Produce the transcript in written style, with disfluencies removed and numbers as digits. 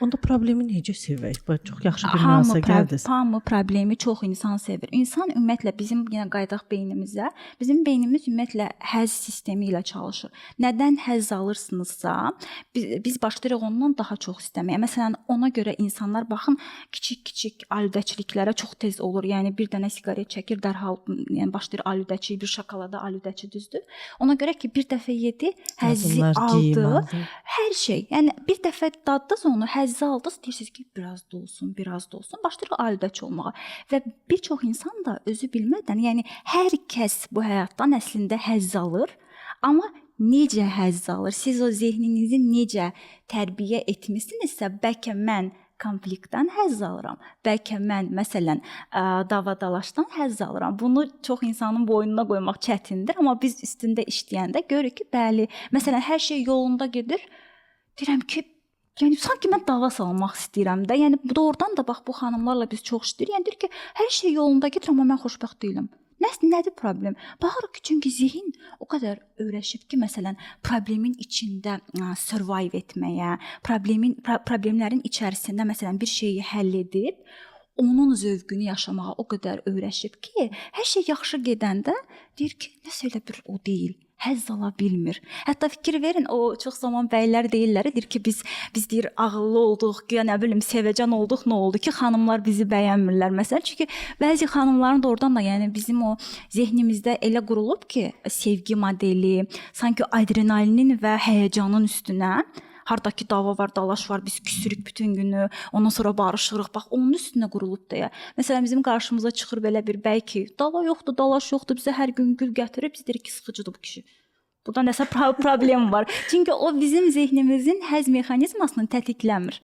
Onda problemi necə sevək? Bu çox yaxşı bir nüansa gəldiniz. Hamı problemi çox insan sevir. İnsan ümumiyyətlə bizim yenə qayıdaq beynimizə. Bizim beynimiz ümumiyyətlə həzz sistemi ilə çalışır. Nədən həzz alırsınızsa, biz başlayırıq ondan daha çox istəməyə. Məsələn, ona görə insanlar baxın kiçik alüdəçiliklərə çox tez olur. Yəni bir dənə siqaret çəkir, dərhal yəni başlayır alüdəçi, bir şokolada alüdəçi, düzdür? Ona görə ki, bir dəfə yedi, həzzi aldı. Hər şey. Yəni bir dəfə daddınız onu, həzzi aldınız, deyirsiniz ki, biraz da olsun. Başlayır alüdəçi olmağa. Və bir çox insan da özü bilmədən, yəni hər kəs bu həyatdan əslində həzz alır, amma necə həzz alır? Siz o zehninizi necə tərbiyə etmisinizsə, bəlkə mən konfliktdən həzz alıram. Bəlkə mən məsələn davadalaşdan həzz alıram. Bunu çox insanın boynuna qoymaq çətindir, amma biz üstündə işləyəndə görürük ki, bəli, məsələn hər şey yolunda gedir. Deyirəm ki, yəni sanki mən dava salmaq istəyirəm də. Yəni doğrudan da bax bu xanımlarla biz çox işləyirik. Yəni deyir ki, hər şey yolunda gedir, amma mən xoşbəxt deyiləm. Nədir problem? Baxırıq ki, çünki zehin o qədər öyrəşib ki, məsələn, problemin içində survive etməyə, problemlərin içərisində məsələn bir şeyi həll edib, onun zövqünü yaşamağa o qədər öyrəşib ki, hər şey yaxşı gedəndə deyir ki, nəsə elə bir o deyil. Həzz ala bilmir. Hətta fikir verin, o çox zaman bəylər deyirlər, deyir ki, biz deyir ağıllı olduq, ya nə bilim sevəcən olduq, nə oldu ki, xanımlar bizi bəyənmirlər məsələn. Çünki bəzi xanımların da oradan da yəni bizim o zehnimizdə elə qurulub ki, sevgi modeli, sanki adrenalinin və həyəcanın üstünə hardakı dava var, dalaş var, biz küsürük bütün günü, ondan sonra barışırıq. Bax, onun üstünə qurulub da ya. Məsələn, bizim qarşımıza çıxır belə bir bəy ki, dava yoxdur, dalaş yoxdur, bizə hər gün gül gətirib, biz deyirik ki, sıxıcıdır bu kişi. Burada nəsə problem var. Çünki o bizim zehnimizin həzz mexanizmasını tətikləmir.